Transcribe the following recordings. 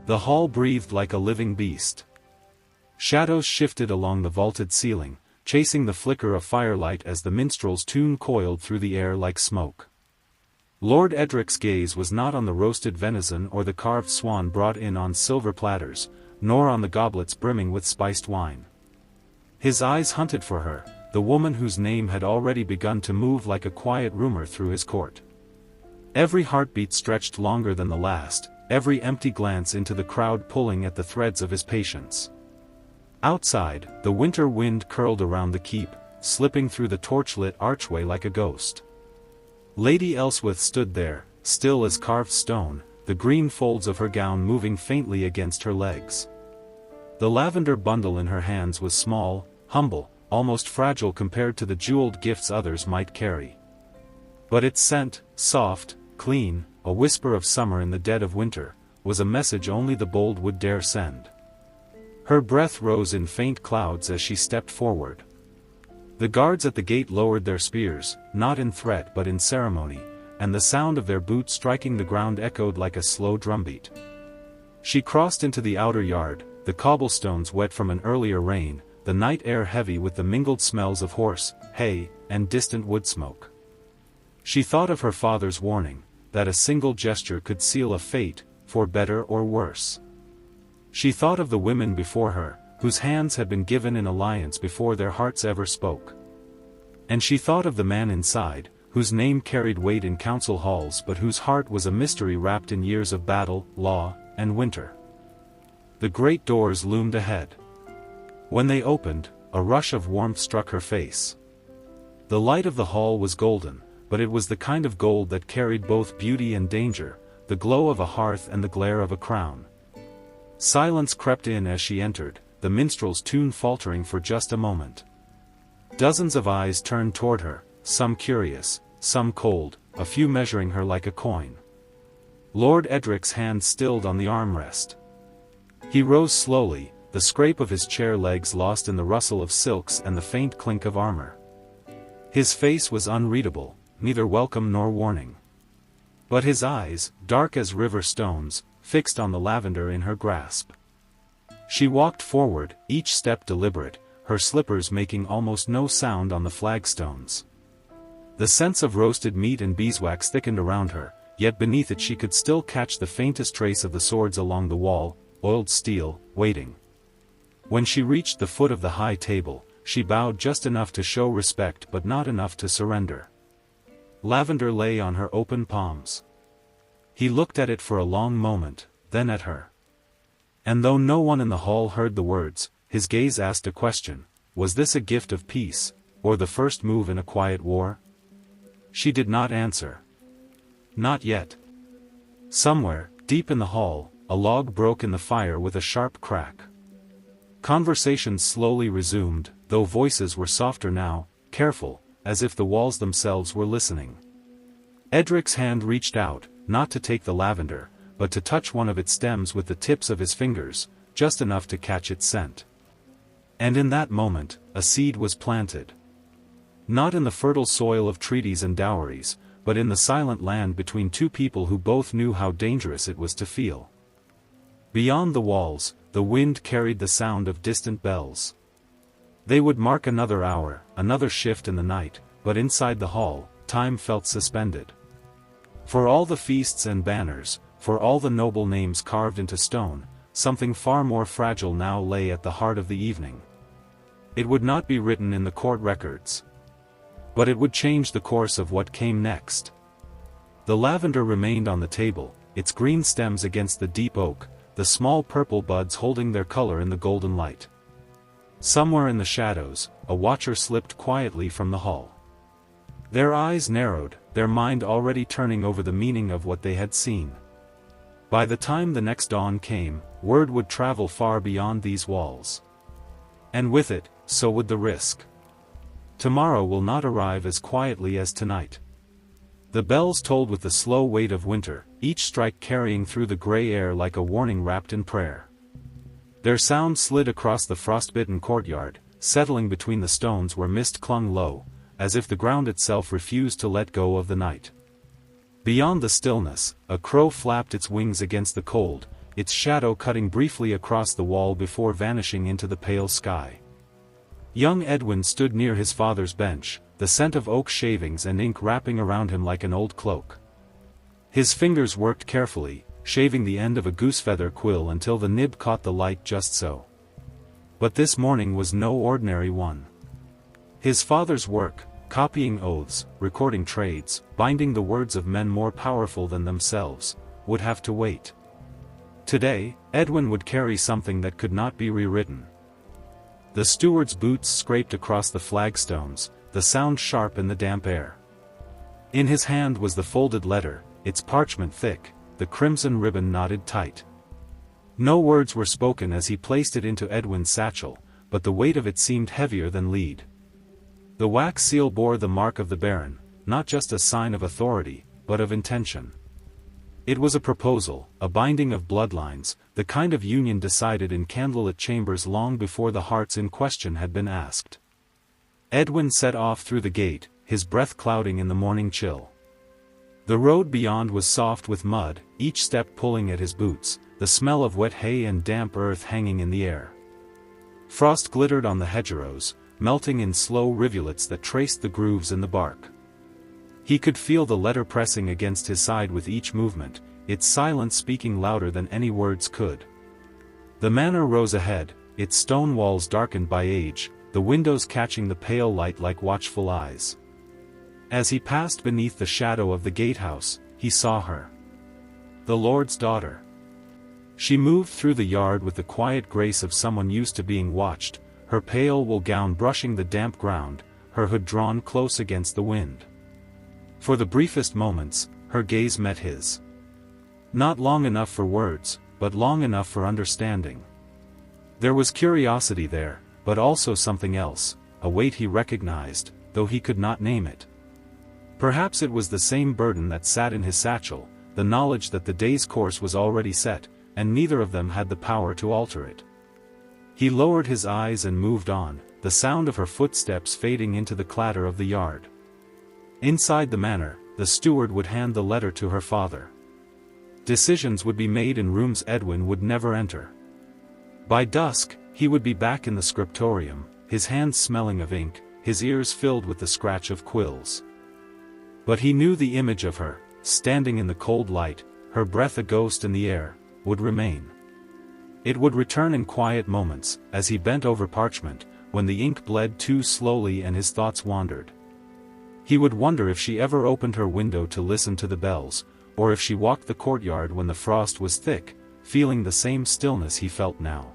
The hall breathed like a living beast. Shadows shifted along the vaulted ceiling, chasing the flicker of firelight as the minstrel's tune coiled through the air like smoke. Lord Edric's gaze was not on the roasted venison or the carved swan brought in on silver platters, nor on the goblets brimming with spiced wine. His eyes hunted for her, the woman whose name had already begun to move like a quiet rumor through his court. Every heartbeat stretched longer than the last, every empty glance into the crowd pulling at the threads of his patience. Outside, the winter wind curled around the keep, slipping through the torchlit archway like a ghost. Lady Elswith stood there, still as carved stone, the green folds of her gown moving faintly against her legs. The lavender bundle in her hands was small, humble, almost fragile compared to the jeweled gifts others might carry. But its scent, soft, clean, a whisper of summer in the dead of winter, was a message only the bold would dare send. Her breath rose in faint clouds as she stepped forward. The guards at the gate lowered their spears, not in threat but in ceremony, and the sound of their boots striking the ground echoed like a slow drumbeat. She crossed into the outer yard, the cobblestones wet from an earlier rain, the night air heavy with the mingled smells of horse, hay, and distant wood smoke. She thought of her father's warning, that a single gesture could seal a fate, for better or worse. She thought of the women before her, whose hands had been given in alliance before their hearts ever spoke. And she thought of the man inside, whose name carried weight in council halls but whose heart was a mystery wrapped in years of battle, law, and winter. The great doors loomed ahead. When they opened, a rush of warmth struck her face. The light of the hall was golden, but it was the kind of gold that carried both beauty and danger, the glow of a hearth and the glare of a crown. Silence crept in as she entered, the minstrel's tune faltering for just a moment. Dozens of eyes turned toward her, some curious, some cold, a few measuring her like a coin. Lord Edric's hand stilled on the armrest. He rose slowly, the scrape of his chair legs lost in the rustle of silks and the faint clink of armor. His face was unreadable, neither welcome nor warning. But his eyes, dark as river stones, fixed on the lavender in her grasp. She walked forward, each step deliberate, her slippers making almost no sound on the flagstones. The scents of roasted meat and beeswax thickened around her, yet beneath it she could still catch the faintest trace of the swords along the wall, oiled steel, waiting. When she reached the foot of the high table, she bowed just enough to show respect but not enough to surrender. Lavender lay on her open palms. He looked at it for a long moment, then at her. And though no one in the hall heard the words, his gaze asked a question: was this a gift of peace, or the first move in a quiet war? She did not answer. Not yet. Somewhere, deep in the hall, a log broke in the fire with a sharp crack. Conversation slowly resumed, though voices were softer now, careful, as if the walls themselves were listening. Edric's hand reached out, not to take the lavender, but to touch one of its stems with the tips of his fingers, just enough to catch its scent. And in that moment, a seed was planted. Not in the fertile soil of treaties and dowries, but in the silent land between two people who both knew how dangerous it was to feel. Beyond the walls, the wind carried the sound of distant bells. They would mark another hour, another shift in the night, but inside the hall, time felt suspended. For all the feasts and banners, for all the noble names carved into stone, something far more fragile now lay at the heart of the evening. It would not be written in the court records. But it would change the course of what came next. The lavender remained on the table, its green stems against the deep oak, the small purple buds holding their color in the golden light. Somewhere in the shadows, a watcher slipped quietly from the hall. Their eyes narrowed, their mind already turning over the meaning of what they had seen. By the time the next dawn came, word would travel far beyond these walls. And with it, so would the risk. Tomorrow will not arrive as quietly as tonight. The bells tolled with the slow weight of winter, each strike carrying through the gray air like a warning wrapped in prayer. Their sound slid across the frostbitten courtyard, settling between the stones where mist clung low, as if the ground itself refused to let go of the night. Beyond the stillness, a crow flapped its wings against the cold, its shadow cutting briefly across the wall before vanishing into the pale sky. Young Edwin stood near his father's bench, the scent of oak shavings and ink wrapping around him like an old cloak. His fingers worked carefully, shaving the end of a goosefeather quill until the nib caught the light just so. But this morning was no ordinary one. His father's work, copying oaths, recording trades, binding the words of men more powerful than themselves, would have to wait. Today, Edwin would carry something that could not be rewritten. The steward's boots scraped across the flagstones, the sound sharp in the damp air. In his hand was the folded letter, its parchment thick, the crimson ribbon knotted tight. No words were spoken as he placed it into Edwin's satchel, but the weight of it seemed heavier than lead. The wax seal bore the mark of the Baron, not just a sign of authority, but of intention. It was a proposal, a binding of bloodlines, the kind of union decided in candlelit chambers long before the hearts in question had been asked. Edwin set off through the gate, his breath clouding in the morning chill. The road beyond was soft with mud, each step pulling at his boots, the smell of wet hay and damp earth hanging in the air. Frost glittered on the hedgerows, melting in slow rivulets that traced the grooves in the bark. He could feel the letter pressing against his side with each movement, its silence speaking louder than any words could. The manor rose ahead, its stone walls darkened by age, the windows catching the pale light like watchful eyes. As he passed beneath the shadow of the gatehouse, he saw her. The Lord's daughter. She moved through the yard with the quiet grace of someone used to being watched, her pale wool gown brushing the damp ground, her hood drawn close against the wind. For the briefest moments, her gaze met his. Not long enough for words, but long enough for understanding. There was curiosity there, but also something else, a weight he recognized, though he could not name it. Perhaps it was the same burden that sat in his satchel, the knowledge that the day's course was already set, and neither of them had the power to alter it. He lowered his eyes and moved on, the sound of her footsteps fading into the clatter of the yard. Inside the manor, the steward would hand the letter to her father. Decisions would be made in rooms Edwin would never enter. By dusk, he would be back in the scriptorium, his hands smelling of ink, his ears filled with the scratch of quills. But he knew the image of her, standing in the cold light, her breath a ghost in the air, would remain. It would return in quiet moments, as he bent over parchment, when the ink bled too slowly and his thoughts wandered. He would wonder if she ever opened her window to listen to the bells, or if she walked the courtyard when the frost was thick, feeling the same stillness he felt now.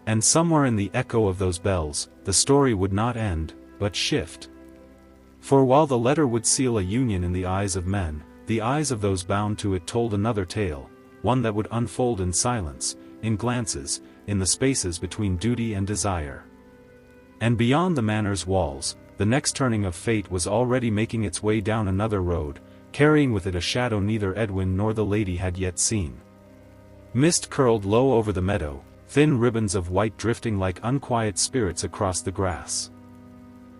And somewhere in the echo of those bells, the story would not end, but shift. For while the letter would seal a union in the eyes of men, the eyes of those bound to it told another tale, one that would unfold in silence, in glances, in the spaces between duty and desire. And beyond the manor's walls, the next turning of fate was already making its way down another road, carrying with it a shadow neither Edwin nor the lady had yet seen. Mist curled low over the meadow, thin ribbons of white drifting like unquiet spirits across the grass.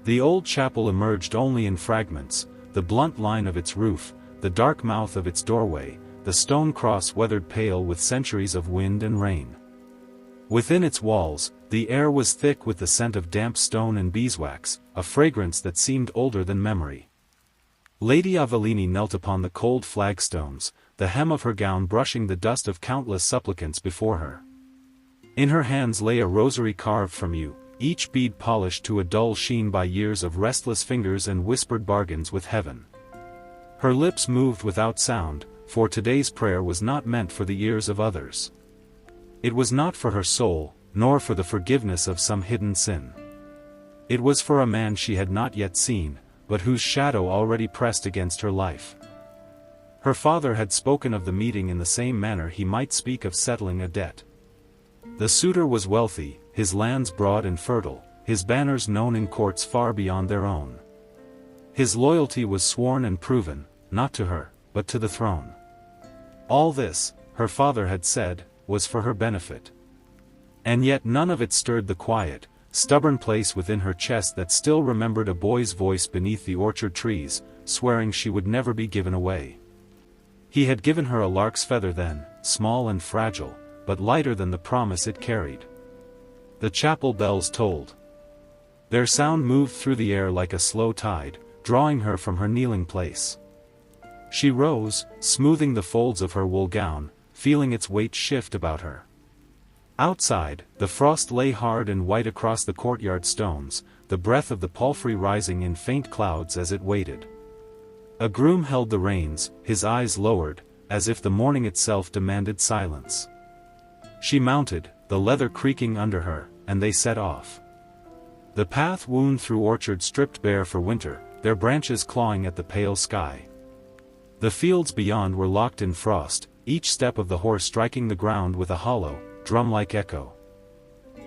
The old chapel emerged only in fragments, the blunt line of its roof, the dark mouth of its doorway, the stone cross weathered pale with centuries of wind and rain. Within its walls, the air was thick with the scent of damp stone and beeswax, a fragrance that seemed older than memory. Lady Avellini knelt upon the cold flagstones, the hem of her gown brushing the dust of countless supplicants before her. In her hands lay a rosary carved from you, each bead polished to a dull sheen by years of restless fingers and whispered bargains with heaven. Her lips moved without sound, for today's prayer was not meant for the ears of others. It was not for her soul, nor for the forgiveness of some hidden sin. It was for a man she had not yet seen, but whose shadow already pressed against her life. Her father had spoken of the meeting in the same manner he might speak of settling a debt. The suitor was wealthy, his lands broad and fertile, his banners known in courts far beyond their own. His loyalty was sworn and proven, not to her, but to the throne. All this, her father had said, was for her benefit. And yet none of it stirred the quiet, stubborn place within her chest that still remembered a boy's voice beneath the orchard trees, swearing she would never be given away. He had given her a lark's feather then, small and fragile, but lighter than the promise it carried. The chapel bells tolled. Their sound moved through the air like a slow tide, drawing her from her kneeling place. She rose, smoothing the folds of her wool gown, feeling its weight shift about her. Outside, the frost lay hard and white across the courtyard stones, the breath of the palfrey rising in faint clouds as it waited. A groom held the reins, his eyes lowered, as if the morning itself demanded silence. She mounted, the leather creaking under her, and they set off. The path wound through orchards stripped bare for winter, their branches clawing at the pale sky. The fields beyond were locked in frost, each step of the horse striking the ground with a hollow, drum-like echo.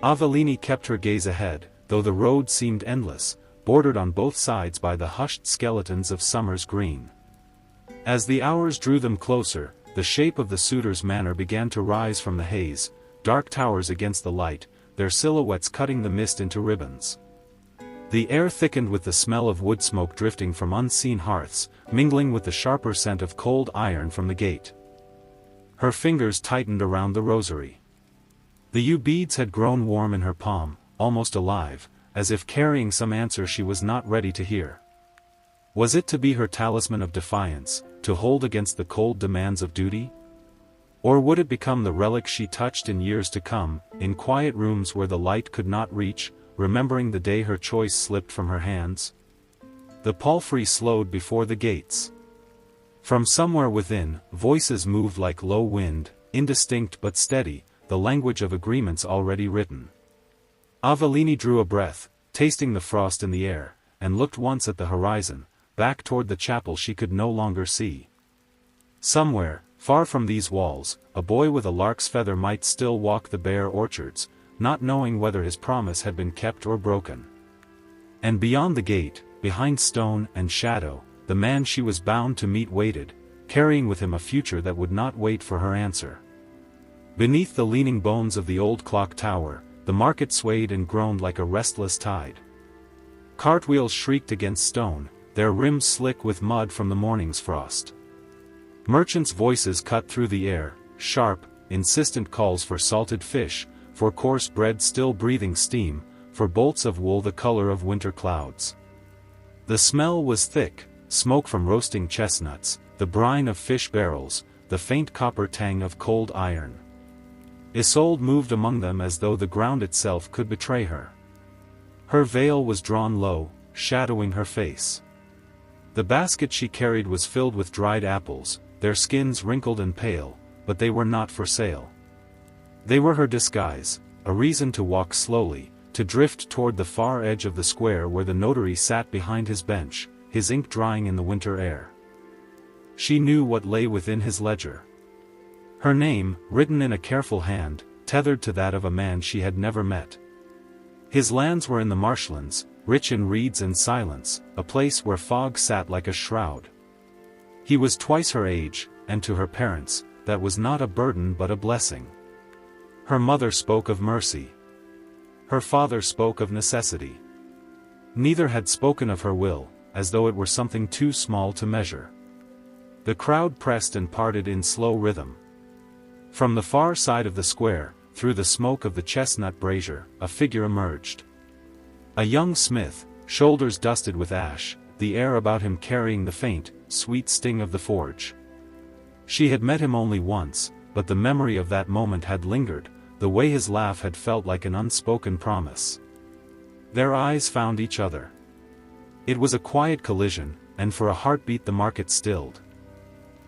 Avellini kept her gaze ahead, though the road seemed endless, bordered on both sides by the hushed skeletons of summer's green. As the hours drew them closer, the shape of the suitor's manor began to rise from the haze, dark towers against the light, their silhouettes cutting the mist into ribbons. The air thickened with the smell of wood smoke drifting from unseen hearths, mingling with the sharper scent of cold iron from the gate. Her fingers tightened around the rosary. The yew beads had grown warm in her palm, almost alive, as if carrying some answer she was not ready to hear. Was it to be her talisman of defiance, to hold against the cold demands of duty? Or would it become the relic she touched in years to come, in quiet rooms where the light could not reach, remembering the day her choice slipped from her hands? The palfrey slowed before the gates. From somewhere within, voices moved like low wind, indistinct but steady, the language of agreements already written. Avellini drew a breath, tasting the frost in the air, and looked once at the horizon, back toward the chapel she could no longer see. Somewhere, far from these walls, a boy with a lark's feather might still walk the bare orchards, not knowing whether his promise had been kept or broken. And beyond the gate, behind stone and shadow, the man she was bound to meet waited, carrying with him a future that would not wait for her answer. Beneath the leaning bones of the old clock tower, the market swayed and groaned like a restless tide. Cartwheels shrieked against stone, their rims slick with mud from the morning's frost. Merchants' voices cut through the air, sharp, insistent calls for salted fish, for coarse bread still breathing steam, for bolts of wool the color of winter clouds. The smell was thick, smoke from roasting chestnuts, the brine of fish barrels, the faint copper tang of cold iron. Isolde moved among them as though the ground itself could betray her. Her veil was drawn low, shadowing her face. The basket she carried was filled with dried apples, their skins wrinkled and pale, but they were not for sale. They were her disguise, a reason to walk slowly, to drift toward the far edge of the square where the notary sat behind his bench, his ink drying in the winter air. She knew what lay within his ledger. Her name, written in a careful hand, tethered to that of a man she had never met. His lands were in the marshlands, rich in reeds and silence, a place where fog sat like a shroud. He was twice her age, and to her parents, that was not a burden but a blessing. Her mother spoke of mercy. Her father spoke of necessity. Neither had spoken of her will, as though it were something too small to measure. The crowd pressed and parted in slow rhythm. From the far side of the square, through the smoke of the chestnut brazier, a figure emerged. A young smith, shoulders dusted with ash, the air about him carrying the faint, sweet sting of the forge. She had met him only once, but the memory of that moment had lingered, the way his laugh had felt like an unspoken promise. Their eyes found each other. It was a quiet collision, and for a heartbeat the market stilled.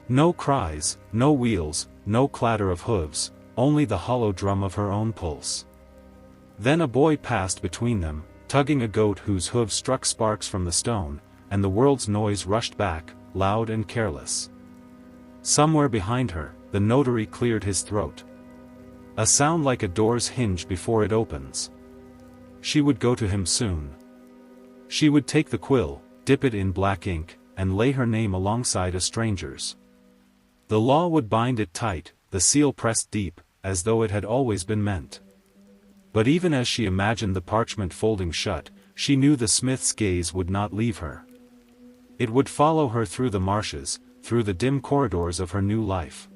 No cries, no wheels, no clatter of hooves, only the hollow drum of her own pulse. Then a boy passed between them, tugging a goat whose hooves struck sparks from the stone, and the world's noise rushed back, loud and careless. Somewhere behind her, the notary cleared his throat. A sound like a door's hinge before it opens. She would go to him soon. She would take the quill, dip it in black ink, and lay her name alongside a stranger's. The law would bind it tight, the seal pressed deep, as though it had always been meant. But even as she imagined the parchment folding shut, she knew the smith's gaze would not leave her. It would follow her through the marshes, through the dim corridors of her new life.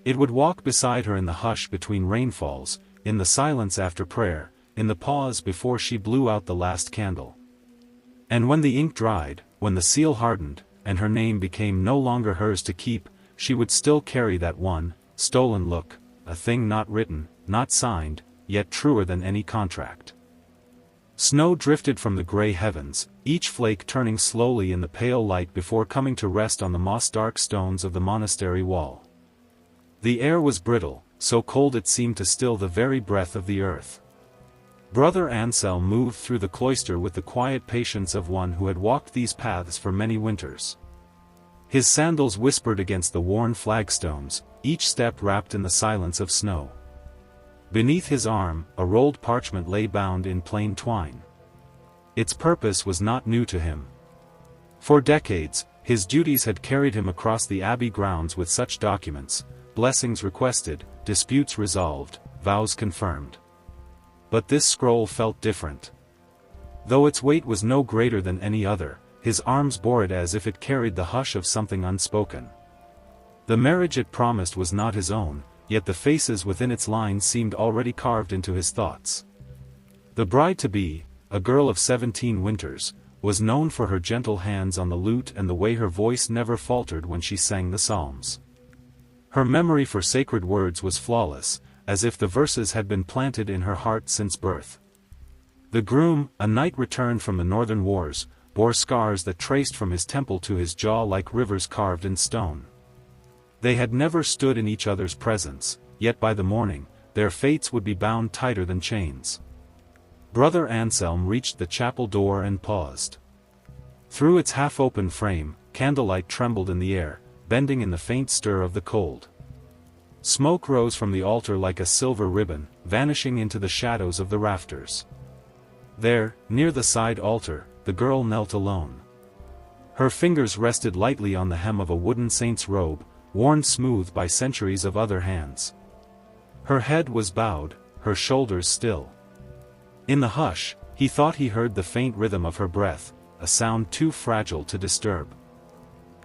It would walk beside her in the hush between rainfalls, in the silence after prayer, in the pause before she blew out the last candle. And when the ink dried, when the seal hardened, and her name became no longer hers to keep, she would still carry that one, stolen look, a thing not written, not signed, yet truer than any contract. Snow drifted from the gray heavens, each flake turning slowly in the pale light before coming to rest on the moss-dark stones of the monastery wall. The air was brittle, so cold it seemed to still the very breath of the earth. Brother Anselm moved through the cloister with the quiet patience of one who had walked these paths for many winters. His sandals whispered against the worn flagstones, each step wrapped in the silence of snow. Beneath his arm, a rolled parchment lay bound in plain twine. Its purpose was not new to him. For decades, his duties had carried him across the abbey grounds with such documents, blessings requested, disputes resolved, vows confirmed. But this scroll felt different. Though its weight was no greater than any other, his arms bore it as if it carried the hush of something unspoken. The marriage it promised was not his own, yet the faces within its lines seemed already carved into his thoughts. The bride-to-be, a girl of 17 winters, was known for her gentle hands on the lute and the way her voice never faltered when she sang the psalms. Her memory for sacred words was flawless, as if the verses had been planted in her heart since birth. The groom, a knight returned from the northern wars, bore scars that traced from his temple to his jaw like rivers carved in stone. They had never stood in each other's presence, yet by the morning, their fates would be bound tighter than chains. Brother Anselm reached the chapel door and paused. Through its half-open frame, candlelight trembled in the air, bending in the faint stir of the cold. Smoke rose from the altar like a silver ribbon, vanishing into the shadows of the rafters. There, near the side altar, the girl knelt alone. Her fingers rested lightly on the hem of a wooden saint's robe, worn smooth by centuries of other hands. Her head was bowed, her shoulders still. In the hush, he thought he heard the faint rhythm of her breath, a sound too fragile to disturb.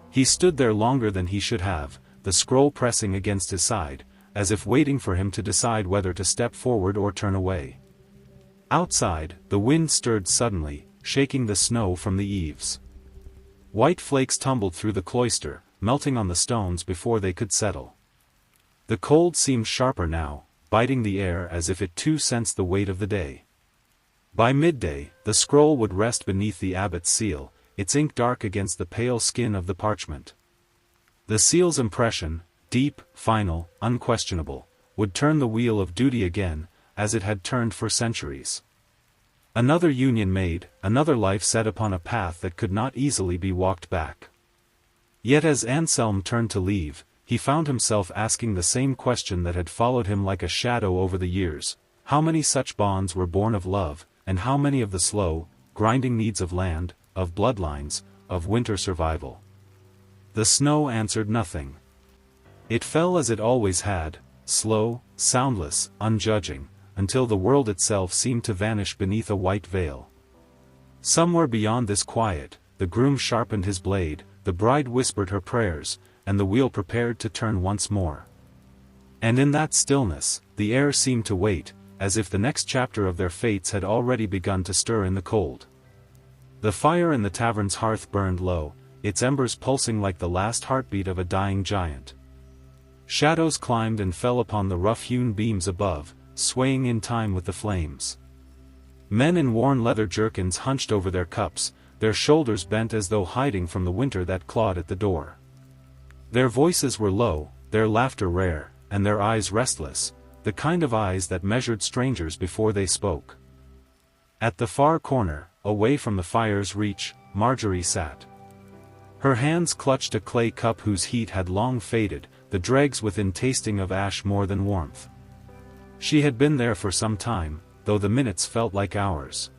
He stood there longer than he should have, the scroll pressing against his side, as if waiting for him to decide whether to step forward or turn away. Outside, the wind stirred suddenly, shaking the snow from the eaves. White flakes tumbled through the cloister, melting on the stones before they could settle. The cold seemed sharper now, biting the air as if it too sensed the weight of the day. By midday, the scroll would rest beneath the abbot's seal, its ink dark against the pale skin of the parchment. The seal's impression, deep, final, unquestionable, would turn the wheel of duty again, as it had turned for centuries. Another union made, another life set upon a path that could not easily be walked back. Yet as Anselm turned to leave, he found himself asking the same question that had followed him like a shadow over the years: how many such bonds were born of love, and how many of the slow, grinding needs of land, of bloodlines, of winter survival? The snow answered nothing. It fell as it always had, slow, soundless, unjudging, until the world itself seemed to vanish beneath a white veil. Somewhere beyond this quiet, the groom sharpened his blade, the bride whispered her prayers, and the wheel prepared to turn once more. And in that stillness, the air seemed to wait, as if the next chapter of their fates had already begun to stir in the cold. The fire in the tavern's hearth burned low, its embers pulsing like the last heartbeat of a dying giant. Shadows climbed and fell upon the rough-hewn beams above, swaying in time with the flames. Men in worn leather jerkins hunched over their cups, their shoulders bent as though hiding from the winter that clawed at the door. Their voices were low, their laughter rare, and their eyes restless, the kind of eyes that measured strangers before they spoke. At the far corner, away from the fire's reach, Marjorie sat. Her hands clutched a clay cup whose heat had long faded, the dregs within tasting of ash more than warmth. She had been there for some time, though the minutes felt like hours.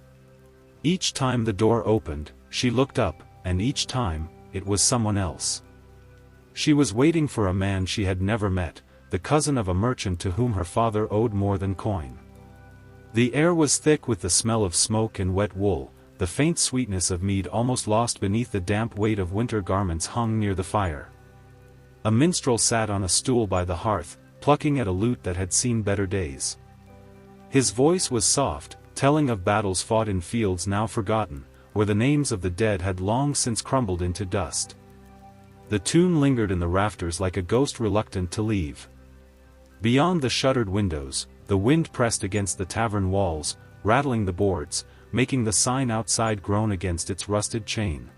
Each time the door opened, she looked up, and each time, it was someone else. She was waiting for a man she had never met, the cousin of a merchant to whom her father owed more than coin. The air was thick with the smell of smoke and wet wool, the faint sweetness of mead almost lost beneath the damp weight of winter garments hung near the fire. A minstrel sat on a stool by the hearth, plucking at a lute that had seen better days. His voice was soft, telling of battles fought in fields now forgotten, where the names of the dead had long since crumbled into dust. The tune lingered in the rafters like a ghost reluctant to leave. Beyond the shuttered windows, the wind pressed against the tavern walls, rattling the boards, making the sign outside groan against its rusted chain.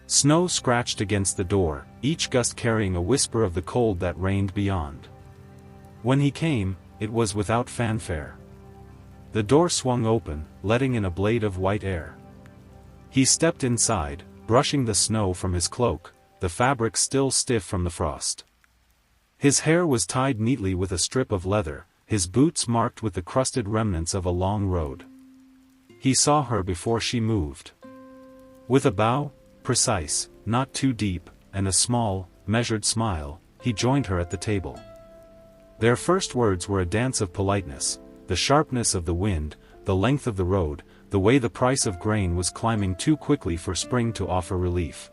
Snow scratched against the door, each gust carrying a whisper of the cold that reigned beyond. When he came, it was without fanfare. The door swung open, letting in a blade of white air. He stepped inside, brushing the snow from his cloak, the fabric still stiff from the frost. His hair was tied neatly with a strip of leather, his boots marked with the crusted remnants of a long road. He saw her before she moved. With a bow, precise, not too deep, and a small, measured smile, he joined her at the table. Their first words were a dance of politeness, the sharpness of the wind, the length of the road, the way the price of grain was climbing too quickly for spring to offer relief.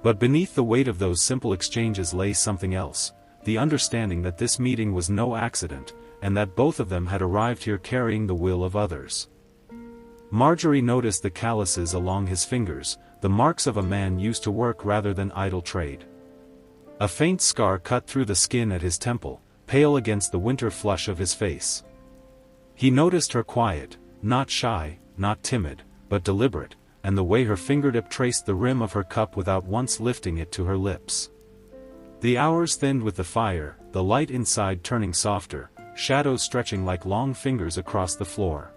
But beneath the weight of those simple exchanges lay something else, the understanding that this meeting was no accident, and that both of them had arrived here carrying the will of others. Marjorie noticed the calluses along his fingers, the marks of a man used to work rather than idle trade. A faint scar cut through the skin at his temple, pale against the winter flush of his face. He noticed her quiet, not shy, not timid, but deliberate, and the way her fingertip traced the rim of her cup without once lifting it to her lips. The hours thinned with the fire, the light inside turning softer, shadows stretching like long fingers across the floor.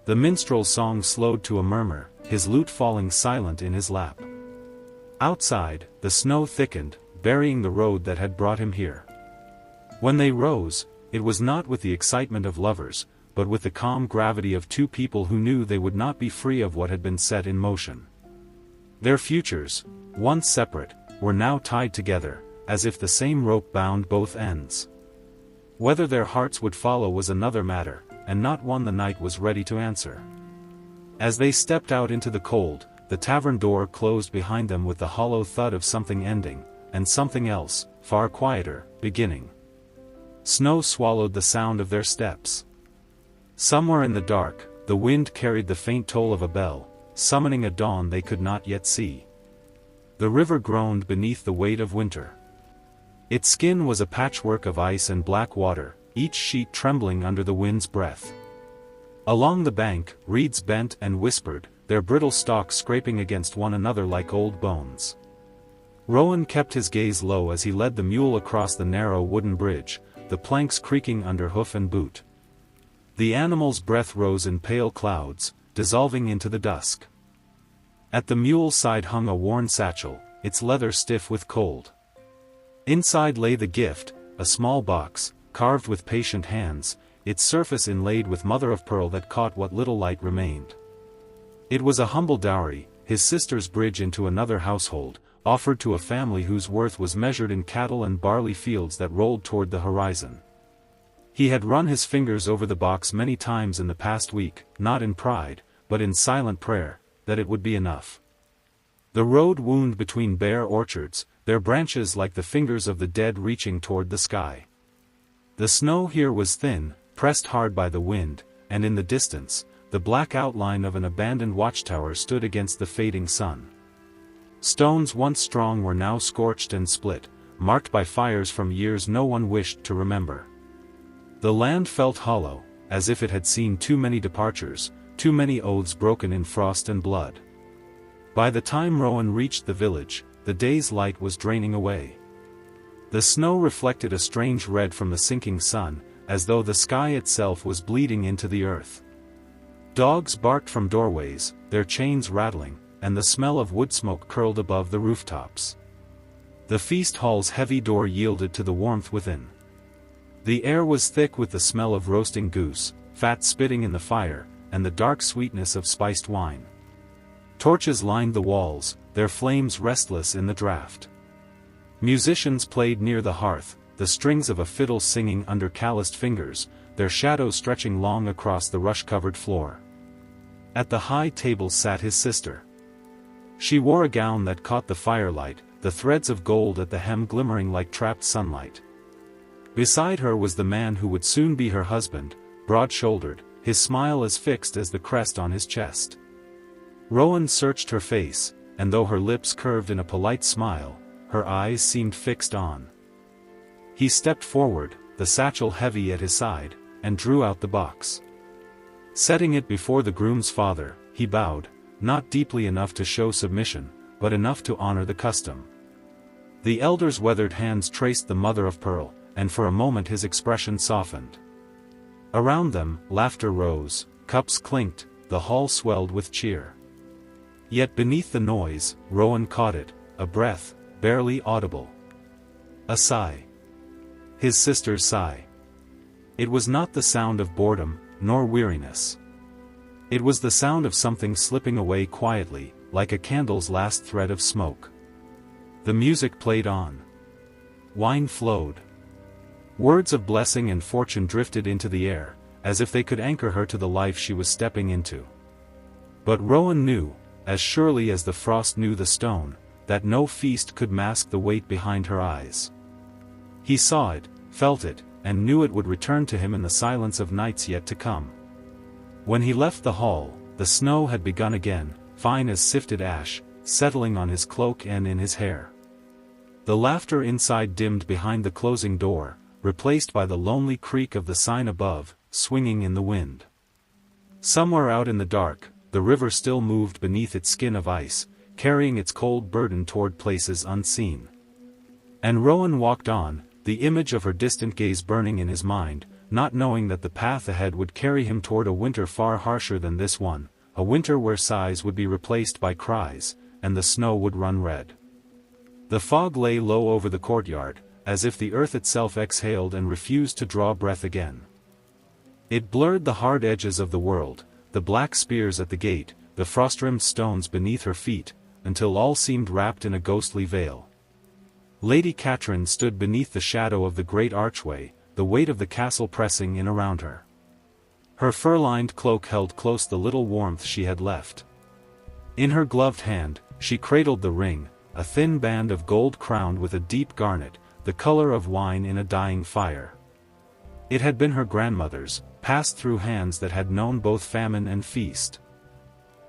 The minstrel's song slowed to a murmur, his lute falling silent in his lap. Outside, the snow thickened, burying the road that had brought him here. When they rose, it was not with the excitement of lovers, but with the calm gravity of two people who knew they would not be free of what had been set in motion. Their futures, once separate, were now tied together, as if the same rope bound both ends. Whether their hearts would follow was another matter, and not one the night was ready to answer. As they stepped out into the cold, the tavern door closed behind them with the hollow thud of something ending, and something else, far quieter, beginning. Snow swallowed the sound of their steps. Somewhere in the dark, the wind carried the faint toll of a bell, summoning a dawn they could not yet see. The river groaned beneath the weight of winter. Its skin was a patchwork of ice and black water, each sheet trembling under the wind's breath. Along the bank, reeds bent and whispered, their brittle stalks scraping against one another like old bones. Rowan kept his gaze low as he led the mule across the narrow wooden bridge, the planks creaking under hoof and boot. The animal's breath rose in pale clouds, dissolving into the dusk. At the mule's side hung a worn satchel, its leather stiff with cold. Inside lay the gift, a small box, carved with patient hands, its surface inlaid with mother-of-pearl that caught what little light remained. It was a humble dowry, his sister's bridge into another household, offered to a family whose worth was measured in cattle and barley fields that rolled toward the horizon. He had run his fingers over the box many times in the past week, not in pride, but in silent prayer, that it would be enough. The road wound between bare orchards, their branches like the fingers of the dead reaching toward the sky. The snow here was thin, pressed hard by the wind, and in the distance, the black outline of an abandoned watchtower stood against the fading sun. Stones once strong were now scorched and split, marked by fires from years no one wished to remember. The land felt hollow, as if it had seen too many departures, too many oaths broken in frost and blood. By the time Rowan reached the village, the day's light was draining away. The snow reflected a strange red from the sinking sun, as though the sky itself was bleeding into the earth. Dogs barked from doorways, their chains rattling, and the smell of wood smoke curled above the rooftops. The feast hall's heavy door yielded to the warmth within. The air was thick with the smell of roasting goose, fat spitting in the fire, and the dark sweetness of spiced wine. Torches lined the walls, their flames restless in the draught. Musicians played near the hearth, the strings of a fiddle singing under calloused fingers, their shadows stretching long across the rush-covered floor. At the high table sat his sister. She wore a gown that caught the firelight, the threads of gold at the hem glimmering like trapped sunlight. Beside her was the man who would soon be her husband, broad-shouldered, his smile as fixed as the crest on his chest. Rowan searched her face, and though her lips curved in a polite smile, her eyes seemed fixed on. He stepped forward, the satchel heavy at his side, and drew out the box. Setting it before the groom's father, he bowed, not deeply enough to show submission, but enough to honor the custom. The elder's weathered hands traced the mother-of-pearl, and for a moment his expression softened. Around them, laughter rose, cups clinked, the hall swelled with cheer. Yet beneath the noise, Rowan caught it, a breath, barely audible. A sigh. His sister's sigh. It was not the sound of boredom, nor weariness. It was the sound of something slipping away quietly, like a candle's last thread of smoke. The music played on. Wine flowed. Words of blessing and fortune drifted into the air, as if they could anchor her to the life she was stepping into. But Rowan knew, as surely as the frost knew the stone, that no feast could mask the weight behind her eyes. He saw it, felt it, and knew it would return to him in the silence of nights yet to come. When he left the hall, the snow had begun again, fine as sifted ash, settling on his cloak and in his hair. The laughter inside dimmed behind the closing door, replaced by the lonely creak of the sign above, swinging in the wind. Somewhere out in the dark, the river still moved beneath its skin of ice, carrying its cold burden toward places unseen. And Rowan walked on, the image of her distant gaze burning in his mind, not knowing that the path ahead would carry him toward a winter far harsher than this one, a winter where sighs would be replaced by cries, and the snow would run red. The fog lay low over the courtyard, as if the earth itself exhaled and refused to draw breath again. It blurred the hard edges of the world, the black spears at the gate, the frost-rimmed stones beneath her feet, until all seemed wrapped in a ghostly veil. Lady Catherine stood beneath the shadow of the great archway, the weight of the castle pressing in around her. Her fur-lined cloak held close the little warmth she had left. In her gloved hand, she cradled the ring, a thin band of gold crowned with a deep garnet, the color of wine in a dying fire. It had been her grandmother's, passed through hands that had known both famine and feast.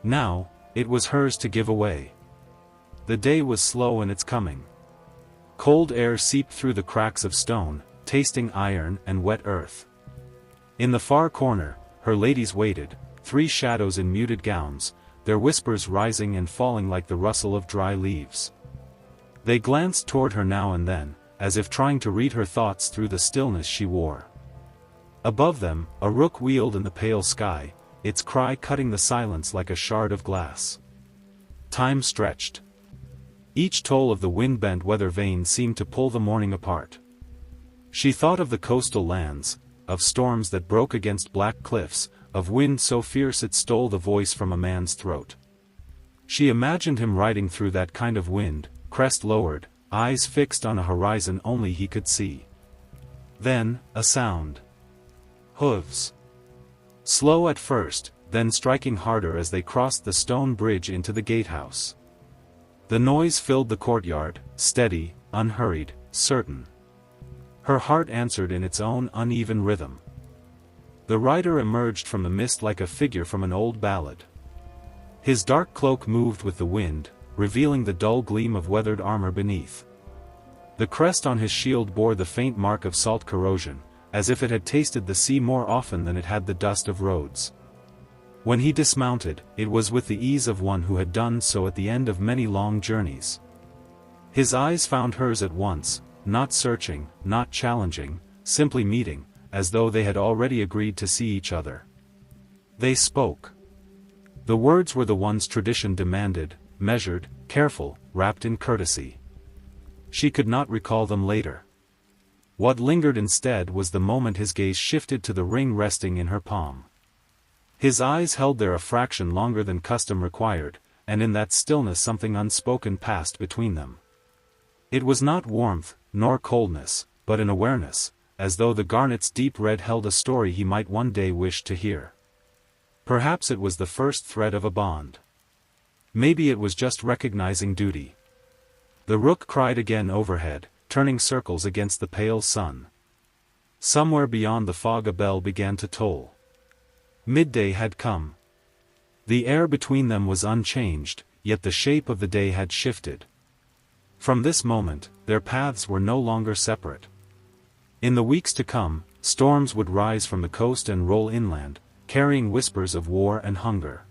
Now, it was hers to give away. The day was slow in its coming. Cold air seeped through the cracks of stone, tasting iron and wet earth. In the far corner, her ladies waited, 3 shadows in muted gowns, their whispers rising and falling like the rustle of dry leaves. They glanced toward her now and then, as if trying to read her thoughts through the stillness she wore. Above them, a rook wheeled in the pale sky, its cry cutting the silence like a shard of glass. Time stretched. Each toll of the wind-bent weather vane seemed to pull the morning apart. She thought of the coastal lands, of storms that broke against black cliffs, of wind so fierce it stole the voice from a man's throat. She imagined him riding through that kind of wind, crest lowered, eyes fixed on a horizon only he could see. Then, a sound. Hooves. Slow at first, then striking harder as they crossed the stone bridge into the gatehouse. The noise filled the courtyard, steady, unhurried, certain. Her heart answered in its own uneven rhythm. The rider emerged from the mist like a figure from an old ballad. His dark cloak moved with the wind, revealing the dull gleam of weathered armor beneath. The crest on his shield bore the faint mark of salt corrosion, as if it had tasted the sea more often than it had the dust of roads. When he dismounted, it was with the ease of one who had done so at the end of many long journeys. His eyes found hers at once, not searching, not challenging, simply meeting, as though they had already agreed to see each other. They spoke. The words were the ones tradition demanded, measured, careful, wrapped in courtesy. She could not recall them later. What lingered instead was the moment his gaze shifted to the ring resting in her palm. His eyes held there a fraction longer than custom required, and in that stillness something unspoken passed between them. It was not warmth, nor coldness, but an awareness, as though the garnet's deep red held a story he might one day wish to hear. Perhaps it was the first thread of a bond. Maybe it was just recognizing duty. The rook cried again overhead, turning circles against the pale sun. Somewhere beyond the fog a bell began to toll. Midday had come. The air between them was unchanged, yet the shape of the day had shifted. From this moment, their paths were no longer separate. In the weeks to come, storms would rise from the coast and roll inland, carrying whispers of war and hunger.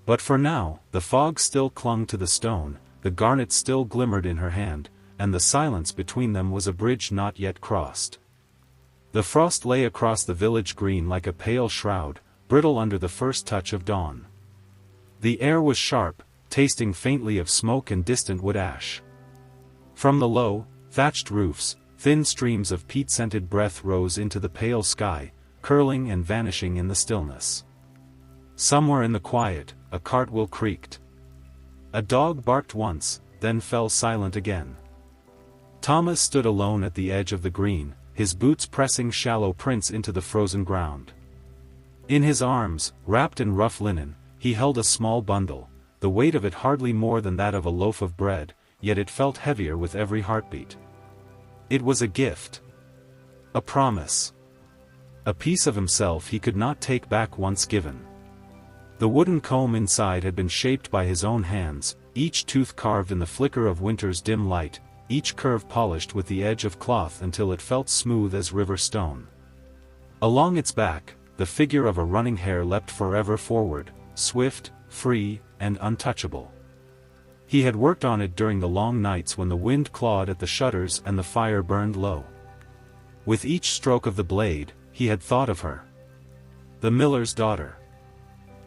But for now, the fog still clung to the stone, the garnet still glimmered in her hand, and the silence between them was a bridge not yet crossed. The frost lay across the village green like a pale shroud, brittle under the first touch of dawn. The air was sharp, tasting faintly of smoke and distant wood ash. From the low, thatched roofs, thin streams of peat-scented breath rose into the pale sky, curling and vanishing in the stillness. Somewhere in the quiet, a cartwheel creaked. A dog barked once, then fell silent again. Thomas stood alone at the edge of the green, his boots pressing shallow prints into the frozen ground. In his arms, wrapped in rough linen, he held a small bundle, the weight of it hardly more than that of a loaf of bread, yet it felt heavier with every heartbeat. It was a gift. A promise. A piece of himself he could not take back once given. The wooden comb inside had been shaped by his own hands, each tooth carved in the flicker of winter's dim light, each curve polished with the edge of cloth until it felt smooth as river stone. Along its back, the figure of a running hare leapt forever forward, swift, free, and untouchable. He had worked on it during the long nights when the wind clawed at the shutters and the fire burned low. With each stroke of the blade, he had thought of her. The miller's daughter.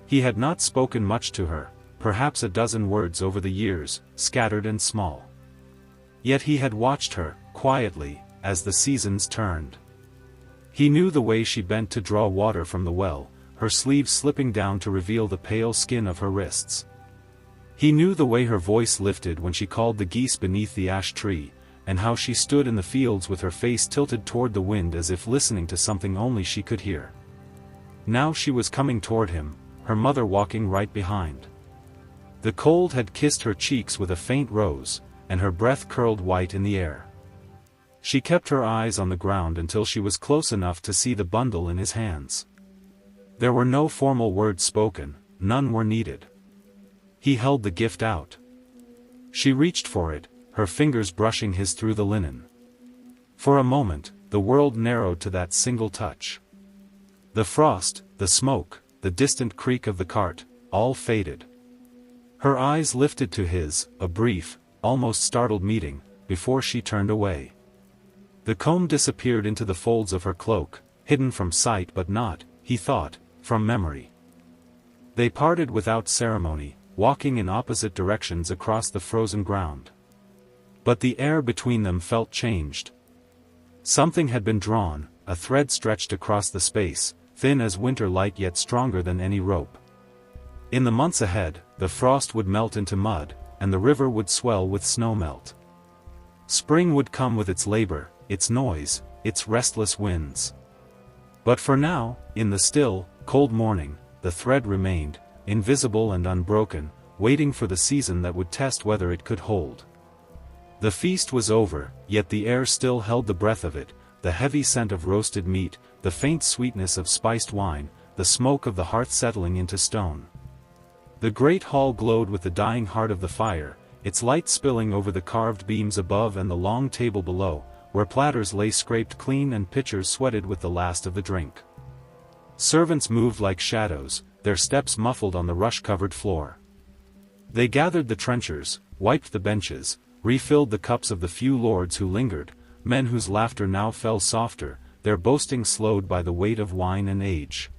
He had not spoken much to her, perhaps a dozen words over the years, scattered and small. Yet he had watched her, quietly, as the seasons turned. He knew the way she bent to draw water from the well, her sleeves slipping down to reveal the pale skin of her wrists. He knew the way her voice lifted when she called the geese beneath the ash tree, and how she stood in the fields with her face tilted toward the wind as if listening to something only she could hear. Now she was coming toward him, her mother walking right behind. The cold had kissed her cheeks with a faint rose, and her breath curled white in the air. She kept her eyes on the ground until she was close enough to see the bundle in his hands. There were no formal words spoken, none were needed. He held the gift out. She reached for it, her fingers brushing his through the linen. For a moment, the world narrowed to that single touch. The frost, the smoke, the distant creak of the cart, all faded. Her eyes lifted to his, a brief, almost startled meeting, before she turned away. The comb disappeared into the folds of her cloak, hidden from sight but not, he thought, from memory. They parted without ceremony, walking in opposite directions across the frozen ground. But the air between them felt changed. Something had been drawn, a thread stretched across the space, thin as winter light yet stronger than any rope. In the months ahead, the frost would melt into mud, and the river would swell with snowmelt. Spring would come with its labor, its noise, its restless winds. But for now, in the still, cold morning, the thread remained, invisible and unbroken, waiting for the season that would test whether it could hold. The feast was over, yet the air still held the breath of it, the heavy scent of roasted meat, the faint sweetness of spiced wine, the smoke of the hearth settling into stone. The great hall glowed with the dying heart of the fire, its light spilling over the carved beams above and the long table below, where platters lay scraped clean and pitchers sweated with the last of the drink. Servants moved like shadows, their steps muffled on the rush-covered floor. They gathered the trenchers, wiped the benches, refilled the cups of the few lords who lingered, men whose laughter now fell softer, their boasting slowed by the weight of wine and age.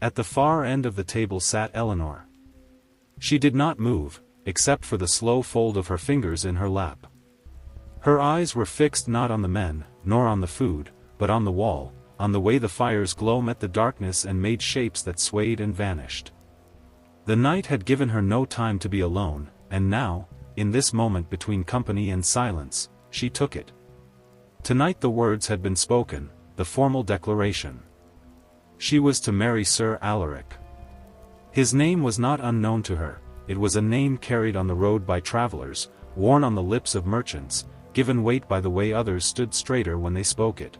At the far end of the table sat Eleanor. She did not move, except for the slow fold of her fingers in her lap. Her eyes were fixed not on the men, nor on the food, but on the wall, on the way the fire's glow met the darkness and made shapes that swayed and vanished. The night had given her no time to be alone, and now, in this moment between company and silence, she took it. Tonight the words had been spoken, the formal declaration. She was to marry Sir Alaric. His name was not unknown to her, it was a name carried on the road by travelers, worn on the lips of merchants, given weight by the way others stood straighter when they spoke it.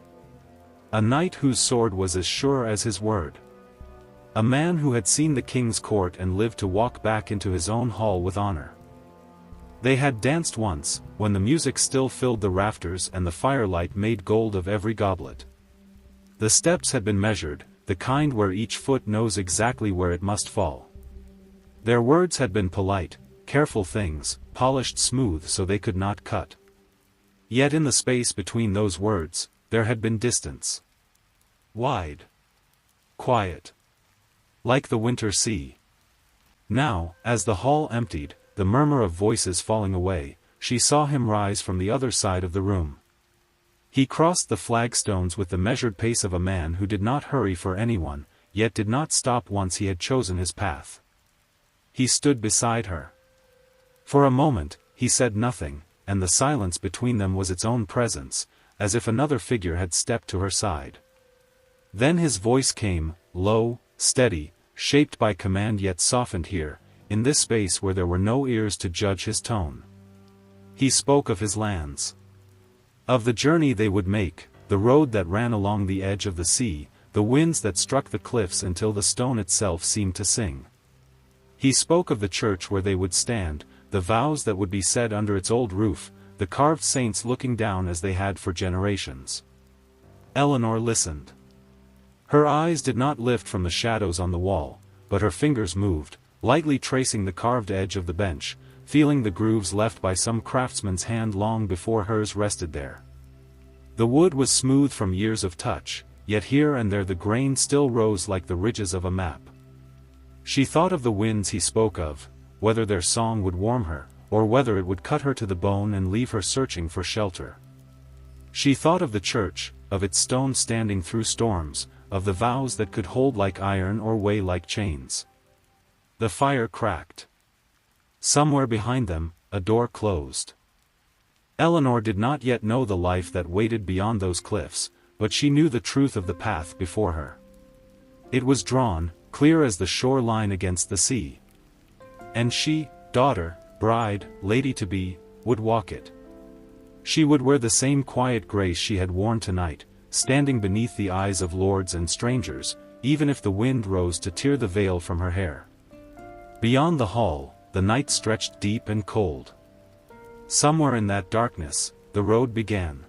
A knight whose sword was as sure as his word. A man who had seen the king's court and lived to walk back into his own hall with honor. They had danced once, when the music still filled the rafters and the firelight made gold of every goblet. The steps had been measured, the kind where each foot knows exactly where it must fall. Their words had been polite, careful things, polished smooth so they could not cut. Yet in the space between those words, there had been distance. Wide. Quiet. Like the winter sea. Now, as the hall emptied, the murmur of voices falling away, she saw him rise from the other side of the room. He crossed the flagstones with the measured pace of a man who did not hurry for anyone, yet did not stop once he had chosen his path. He stood beside her. For a moment, he said nothing, and the silence between them was its own presence, as if another figure had stepped to her side. Then his voice came, low, steady, shaped by command yet softened here, in this space where there were no ears to judge his tone. He spoke of his lands. Of the journey they would make, the road that ran along the edge of the sea, the winds that struck the cliffs until the stone itself seemed to sing. He spoke of the church where they would stand, the vows that would be said under its old roof, the carved saints looking down as they had for generations. Eleanor listened. Her eyes did not lift from the shadows on the wall, but her fingers moved, lightly tracing the carved edge of the bench, feeling the grooves left by some craftsman's hand long before hers rested there. The wood was smooth from years of touch, yet here and there the grain still rose like the ridges of a map. She thought of the winds he spoke of, whether their song would warm her, or whether it would cut her to the bone and leave her searching for shelter. She thought of the church, of its stone standing through storms, of the vows that could hold like iron or weigh like chains. The fire cracked. Somewhere behind them, a door closed. Eleanor did not yet know the life that waited beyond those cliffs, but she knew the truth of the path before her. It was drawn, clear as the shore line against the sea. And she, daughter, bride, lady-to-be, would walk it. She would wear the same quiet grace she had worn tonight, standing beneath the eyes of lords and strangers, even if the wind rose to tear the veil from her hair. Beyond the hall, the night stretched deep and cold. Somewhere in that darkness, the road began.